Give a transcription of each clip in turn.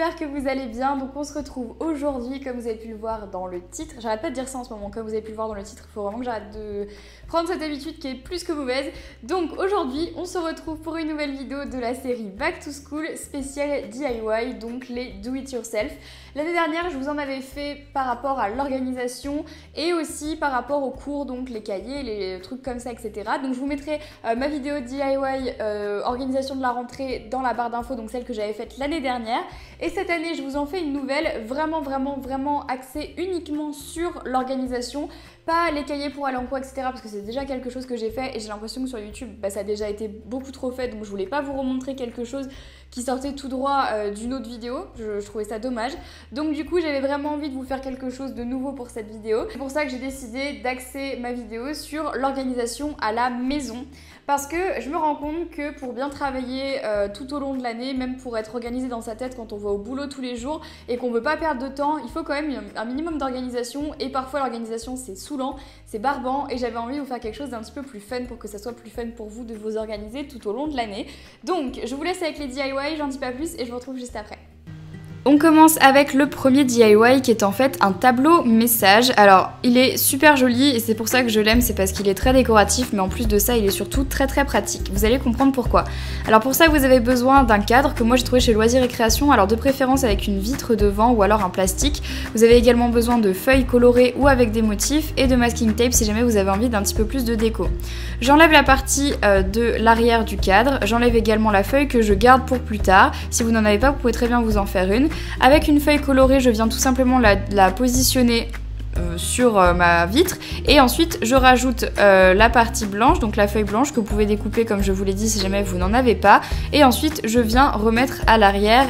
j'espère que vous allez bien. Donc on se retrouve aujourd'hui, comme vous avez pu le voir dans le titre. J'arrête pas de dire ça en ce moment, comme vous avez pu le voir dans le titre. Il faut vraiment que j'arrête de prendre cette habitude qui est plus que mauvaise. Donc aujourd'hui, on se retrouve pour une nouvelle vidéo de la série Back to School spéciale DIY, donc les Do It Yourself. L'année dernière, je vous en avais fait par rapport à l'organisation et aussi par rapport aux cours, donc les cahiers, les trucs comme ça, etc. Donc je vous mettrai ma vidéo DIY organisation de la rentrée dans la barre d'infos, donc celle que j'avais faite l'année dernière. Et cette année, je vous en fais une nouvelle vraiment axée uniquement sur l'organisation. Pas les cahiers pour aller en cours, etc. parce que c'est déjà quelque chose que j'ai fait et j'ai l'impression que sur YouTube, ça a déjà été beaucoup trop fait. Donc je voulais pas vous remontrer quelque chose qui sortait tout droit d'une autre vidéo. Je trouvais ça dommage. Donc du coup, j'avais vraiment envie de vous faire quelque chose de nouveau pour cette vidéo. C'est pour ça que j'ai décidé d'axer ma vidéo sur l'organisation à la maison. Parce que je me rends compte que pour bien travailler tout au long de l'année, même pour être organisé dans sa tête quand on va au boulot tous les jours et qu'on veut pas perdre de temps, il faut quand même un minimum d'organisation. Et parfois l'organisation c'est saoulant, c'est barbant, et j'avais envie de vous faire quelque chose d'un petit peu plus fun pour que ça soit plus fun pour vous de vous organiser tout au long de l'année. Donc je vous laisse avec les DIY, j'en dis pas plus et je vous retrouve juste après. On commence avec le premier DIY qui est en fait un tableau message. Alors il est super joli et c'est pour ça que je l'aime, c'est parce qu'il est très décoratif, mais en plus de ça il est surtout très pratique. Vous allez comprendre pourquoi. Alors pour ça vous avez besoin d'un cadre que moi j'ai trouvé chez Loisirs et Création, alors de préférence avec une vitre devant ou alors un plastique. Vous avez également besoin de feuilles colorées ou avec des motifs et de masking tape si jamais vous avez envie d'un petit peu plus de déco. J'enlève la partie de l'arrière du cadre, j'enlève également la feuille que je garde pour plus tard. Si vous n'en avez pas, vous pouvez très bien vous en faire une. Avec une feuille colorée, je viens tout simplement la positionner sur ma vitre et ensuite je rajoute la partie blanche, donc la feuille blanche que vous pouvez découper comme je vous l'ai dit si jamais vous n'en avez pas, et ensuite je viens remettre à l'arrière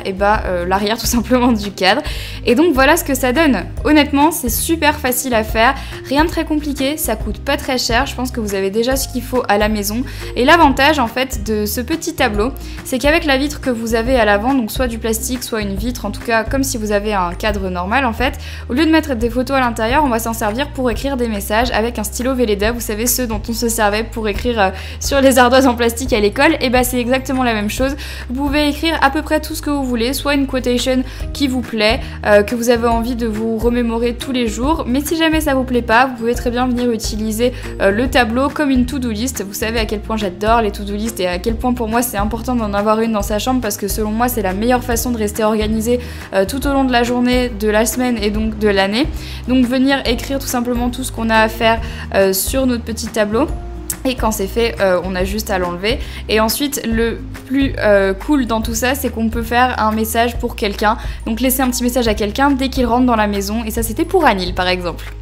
l'arrière tout simplement du cadre, et donc voilà ce que ça donne. Honnêtement c'est super facile à faire, rien de très compliqué, ça coûte pas très cher, je pense que vous avez déjà ce qu'il faut à la maison. Et l'avantage en fait de ce petit tableau, c'est qu'avec la vitre que vous avez à l'avant, donc soit du plastique soit une vitre, en tout cas comme si vous avez un cadre normal en fait, au lieu de mettre des photos à l'intérieur, on va s'en servir pour écrire des messages avec un stylo Velleda, vous savez ceux dont on se servait pour écrire sur les ardoises en plastique à l'école. Et bah c'est exactement la même chose, vous pouvez écrire à peu près tout ce que vous voulez, soit une quotation qui vous plaît, que vous avez envie de vous remémorer tous les jours, mais si jamais ça vous plaît pas, vous pouvez très bien venir utiliser le tableau comme une to-do list. Vous savez à quel point j'adore les to-do list et à quel point pour moi c'est important d'en avoir une dans sa chambre, parce que selon moi c'est la meilleure façon de rester organisé tout au long de la journée, de la semaine et donc de l'année. Donc venir écrire tout simplement tout ce qu'on a à faire sur notre petit tableau. Et quand c'est fait, on a juste à l'enlever. Et ensuite, le plus cool dans tout ça, c'est qu'on peut faire un message pour quelqu'un. Donc laisser un petit message à quelqu'un dès qu'il rentre dans la maison. Et ça, c'était pour Anil, par exemple.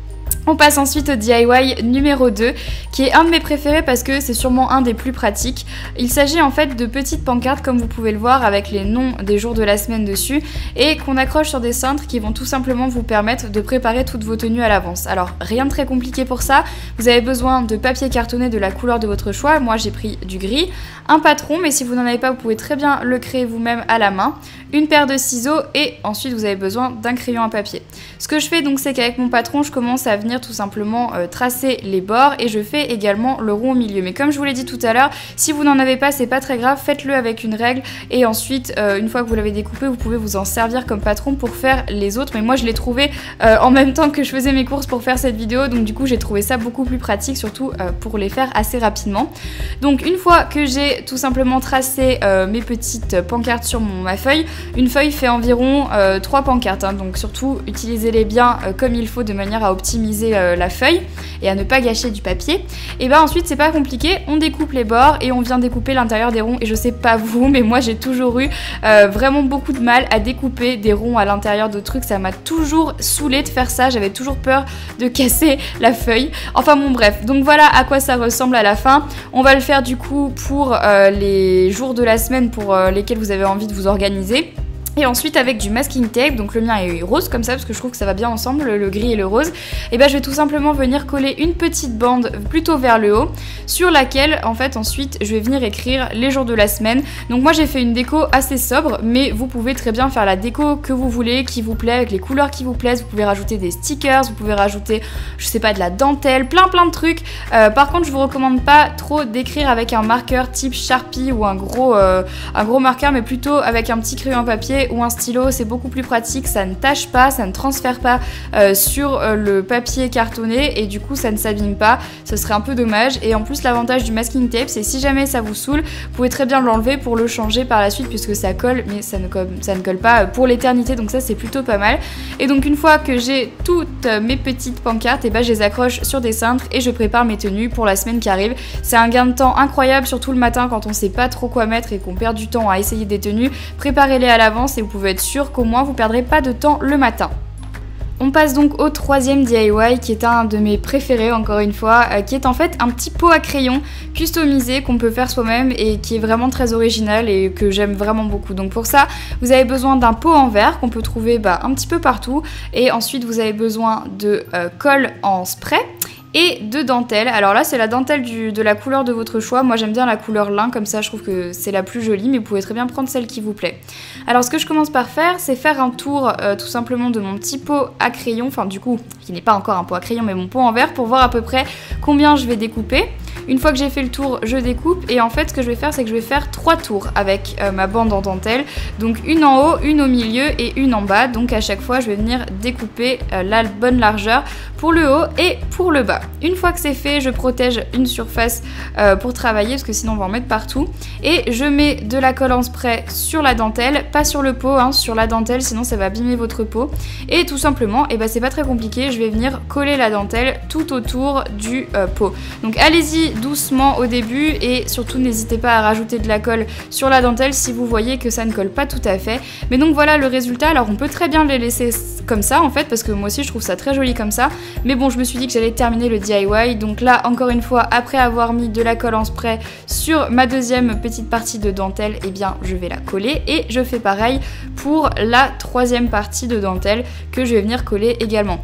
On passe ensuite au DIY numéro 2, qui est un de mes préférés parce que c'est sûrement un des plus pratiques. Il s'agit en fait de petites pancartes, comme vous pouvez le voir, avec les noms des jours de la semaine dessus, et qu'on accroche sur des cintres qui vont tout simplement vous permettre de préparer toutes vos tenues à l'avance. Alors rien de très compliqué pour ça, vous avez besoin de papier cartonné de la couleur de votre choix, moi j'ai pris du gris, un patron, mais si vous n'en avez pas, vous pouvez très bien le créer vous-même à la main, une paire de ciseaux, et ensuite vous avez besoin d'un crayon à papier. Ce que je fais donc, c'est qu'avec mon patron, je commence à venir tout simplement tracer les bords, et je fais également le rond au milieu. Mais comme je vous l'ai dit tout à l'heure, si vous n'en avez pas, c'est pas très grave, faites-le avec une règle, et ensuite une fois que vous l'avez découpé, vous pouvez vous en servir comme patron pour faire les autres. Mais moi je l'ai trouvé en même temps que je faisais mes courses pour faire cette vidéo, donc du coup j'ai trouvé ça beaucoup plus pratique, surtout pour les faire assez rapidement. Donc une fois que j'ai tout simplement tracé mes petites pancartes sur ma feuille, une feuille fait environ 3 pancartes, hein, donc surtout utilisez-les bien comme il faut de manière à optimiser la feuille et à ne pas gâcher du papier. Et bah ensuite c'est pas compliqué, on découpe les bords et on vient découper l'intérieur des ronds. Et je sais pas vous, mais moi j'ai toujours eu vraiment beaucoup de mal à découper des ronds à l'intérieur de trucs, ça m'a toujours saoulé de faire ça, j'avais toujours peur de casser la feuille. Enfin bon bref, donc voilà à quoi ça ressemble à la fin. On va le faire du coup pour les jours de la semaine pour lesquels vous avez envie de vous organiser. Et ensuite avec du masking tape, donc le mien est rose comme ça parce que je trouve que ça va bien ensemble, le gris et le rose, et ben je vais tout simplement venir coller une petite bande plutôt vers le haut sur laquelle en fait ensuite je vais venir écrire les jours de la semaine. Donc moi j'ai fait une déco assez sobre, mais vous pouvez très bien faire la déco que vous voulez, qui vous plaît, avec les couleurs qui vous plaisent. Vous pouvez rajouter des stickers, vous pouvez rajouter je sais pas de la dentelle, plein de trucs. Par contre je vous recommande pas trop d'écrire avec un marqueur type Sharpie ou un gros marqueur, mais plutôt avec un petit crayon à papier feuillet ou un stylo, c'est beaucoup plus pratique, ça ne tâche pas, ça ne transfère pas sur le papier cartonné et du coup ça ne s'abîme pas, ce serait un peu dommage. Et en plus l'avantage du masking tape, c'est si jamais ça vous saoule, vous pouvez très bien l'enlever pour le changer par la suite puisque ça colle, mais ça ne colle pas pour l'éternité, donc ça c'est plutôt pas mal. Et donc une fois que j'ai toutes mes petites pancartes, et ben je les accroche sur des cintres et je prépare mes tenues pour la semaine qui arrive. C'est un gain de temps incroyable, surtout le matin quand on sait pas trop quoi mettre et qu'on perd du temps à essayer des tenues. Préparez-les à l'avance et vous pouvez être sûr qu'au moins vous perdrez pas de temps le matin. On passe donc au troisième DIY qui est un de mes préférés encore une fois, qui est en fait un petit pot à crayon customisé qu'on peut faire soi-même et qui est vraiment très original et que j'aime vraiment beaucoup. Donc pour ça, vous avez besoin d'un pot en verre qu'on peut trouver un petit peu partout et ensuite vous avez besoin de colle en spray et de dentelle. Alors là c'est la dentelle de la couleur de votre choix, moi j'aime bien la couleur lin, comme ça je trouve que c'est la plus jolie, mais vous pouvez très bien prendre celle qui vous plaît. Alors ce que je commence par faire, c'est faire un tour tout simplement de mon petit pot à crayon, enfin du coup qui n'est pas encore un pot à crayon mais mon pot en verre, pour voir à peu près combien je vais découper. Une fois que j'ai fait le tour, je découpe et en fait ce que je vais faire, c'est que je vais faire 3 tours avec ma bande en dentelle, donc une en haut, une au milieu et une en bas. Donc à chaque fois je vais venir découper la bonne largeur pour le haut et pour le bas. Une fois que c'est fait, je protège une surface pour travailler parce que sinon on va en mettre partout, et je mets de la colle en spray sur la dentelle, pas sur le pot, hein, sur la dentelle, sinon ça va abîmer votre peau. Et tout simplement, et c'est pas très compliqué, je vais venir coller la dentelle tout autour du pot. Donc allez-y doucement au début et surtout n'hésitez pas à rajouter de la colle sur la dentelle si vous voyez que ça ne colle pas tout à fait. Mais donc voilà le résultat. Alors on peut très bien les laisser comme ça en fait, parce que moi aussi je trouve ça très joli comme ça, mais bon je me suis dit que j'allais terminer le DIY. Donc là encore une fois, après avoir mis de la colle en spray sur ma deuxième petite partie de dentelle, et bien je vais la coller et je fais pareil pour la troisième partie de dentelle que je vais venir coller également.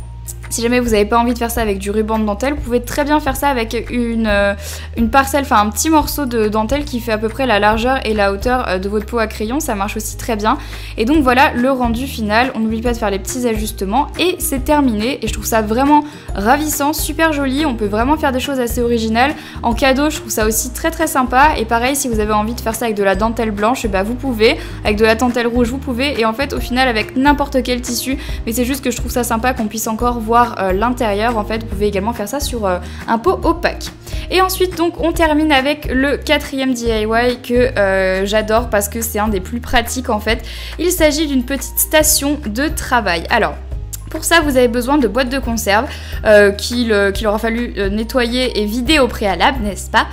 Si jamais vous n'avez pas envie de faire ça avec du ruban de dentelle, vous pouvez très bien faire ça avec une parcelle, enfin un petit morceau de dentelle qui fait à peu près la largeur et la hauteur de votre pot à crayon, ça marche aussi très bien. Et donc voilà le rendu final, on n'oublie pas de faire les petits ajustements et c'est terminé. Et je trouve ça vraiment ravissant, super joli, on peut vraiment faire des choses assez originales. En cadeau, je trouve ça aussi très très sympa. Et pareil, si vous avez envie de faire ça avec de la dentelle blanche, vous pouvez, avec de la dentelle rouge vous pouvez, et en fait au final avec n'importe quel tissu, mais c'est juste que je trouve ça sympa qu'on puisse encore voir l'intérieur. En fait vous pouvez également faire ça sur un pot opaque. Et ensuite donc on termine avec le quatrième DIY que j'adore parce que c'est un des plus pratiques en fait. Il s'agit d'une petite station de travail. Alors pour ça, vous avez besoin de boîtes de conserve qu'il aura fallu nettoyer et vider au préalable, n'est-ce pas?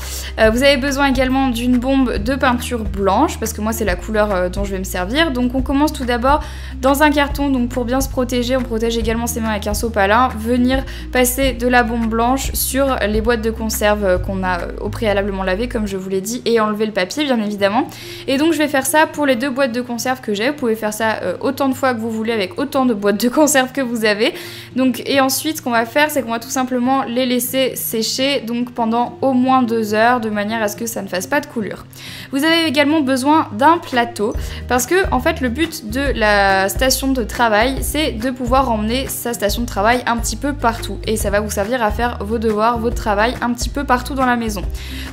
Vous avez besoin également d'une bombe de peinture blanche, parce que moi c'est la couleur dont je vais me servir. Donc on commence tout d'abord dans un carton, donc pour bien se protéger, on protège également ses mains avec un sopalin, venir passer de la bombe blanche sur les boîtes de conserve qu'on a au préalablement lavées, comme je vous l'ai dit, et enlever le papier bien évidemment. Et donc je vais faire ça pour les 2 boîtes de conserve que j'ai. Vous pouvez faire ça autant de fois que vous voulez avec autant de boîtes de conserve que vous avez. Donc, et ensuite ce qu'on va faire, c'est qu'on va tout simplement les laisser sécher donc pendant au moins 2 heures, de manière à ce que ça ne fasse pas de coulure. Vous avez également besoin d'un plateau, parce que en fait le but de la station de travail, c'est de pouvoir emmener sa station de travail un petit peu partout, et ça va vous servir à faire vos devoirs, votre travail un petit peu partout dans la maison.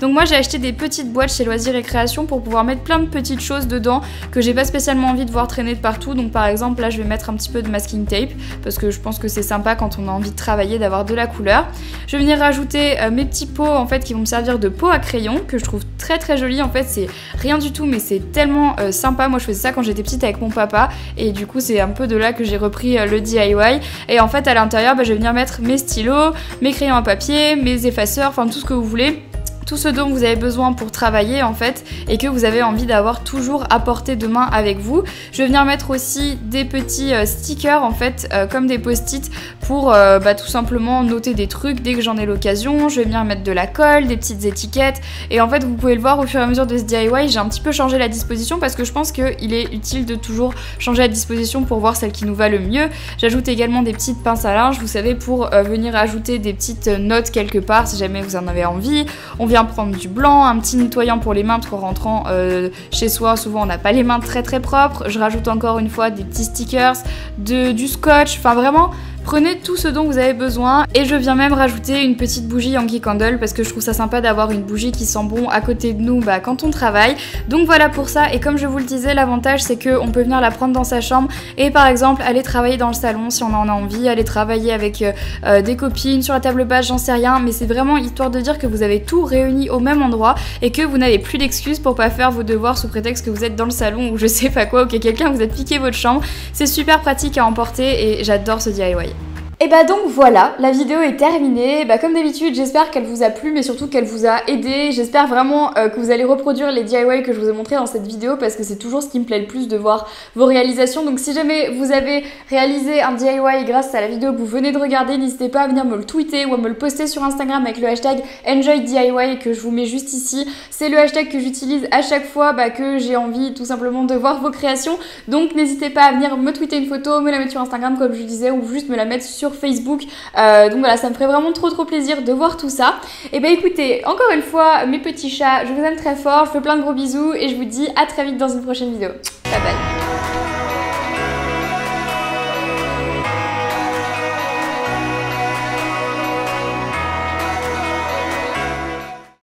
Donc moi j'ai acheté des petites boîtes chez Loisirs et Création pour pouvoir mettre plein de petites choses dedans que j'ai pas spécialement envie de voir traîner de partout. Donc par exemple là je vais mettre un petit peu de masking tape parce que je pense que c'est sympa quand on a envie de travailler d'avoir de la couleur. Je vais venir rajouter mes petits pots en fait qui vont me servir de pots à crayon, que je trouve très très joli. En fait c'est rien du tout mais c'est tellement sympa. Moi je faisais ça quand j'étais petite avec mon papa et du coup c'est un peu de là que j'ai repris le DIY. Et en fait à l'intérieur je vais venir mettre mes stylos, mes crayons à papier, mes effaceurs, enfin tout ce que vous voulez. Tout ce dont vous avez besoin pour travailler en fait et que vous avez envie d'avoir toujours à portée de main avec vous. Je vais venir mettre aussi des petits stickers en fait comme des post-it pour tout simplement noter des trucs dès que j'en ai l'occasion. Je vais venir mettre de la colle, des petites étiquettes et en fait vous pouvez le voir au fur et à mesure de ce DIY, j'ai un petit peu changé la disposition parce que je pense qu'il est utile de toujours changer la disposition pour voir celle qui nous va le mieux. J'ajoute également des petites pinces à linge, vous savez, pour venir ajouter des petites notes quelque part si jamais vous en avez envie. On vient prendre du blanc, un petit nettoyant pour les mains parce qu'en rentrant chez soi souvent on n'a pas les mains très très propres. Je rajoute encore une fois des petits stickers, du scotch, enfin vraiment Prenez tout ce dont vous avez besoin et je viens même rajouter une petite bougie Yankee Candle parce que je trouve ça sympa d'avoir une bougie qui sent bon à côté de nous quand on travaille. Donc voilà pour ça, et comme je vous le disais, l'avantage c'est qu'on peut venir la prendre dans sa chambre et par exemple aller travailler dans le salon si on en a envie, aller travailler avec des copines sur la table basse, j'en sais rien, mais c'est vraiment histoire de dire que vous avez tout réuni au même endroit et que vous n'avez plus d'excuses pour pas faire vos devoirs sous prétexte que vous êtes dans le salon ou je sais pas quoi, ou que quelqu'un vous a piqué votre chambre. C'est super pratique à emporter et j'adore ce DIY. Et donc voilà, la vidéo est terminée. Comme d'habitude, j'espère qu'elle vous a plu, mais surtout qu'elle vous a aidé. J'espère vraiment que vous allez reproduire les DIY que je vous ai montrés dans cette vidéo parce que c'est toujours ce qui me plaît le plus de voir vos réalisations. Donc si jamais vous avez réalisé un DIY grâce à la vidéo que vous venez de regarder, n'hésitez pas à venir me le tweeter ou à me le poster sur Instagram avec le hashtag EnjoyDIY que je vous mets juste ici. C'est le hashtag que j'utilise à chaque fois que j'ai envie tout simplement de voir vos créations. Donc n'hésitez pas à venir me tweeter une photo, me la mettre sur Instagram comme je disais, ou juste me la mettre sur Facebook. Donc voilà, ça me ferait vraiment trop plaisir de voir tout ça. Et écoutez, encore une fois, mes petits chats, je vous aime très fort, je vous fais plein de gros bisous et je vous dis à très vite dans une prochaine vidéo. Bye bye.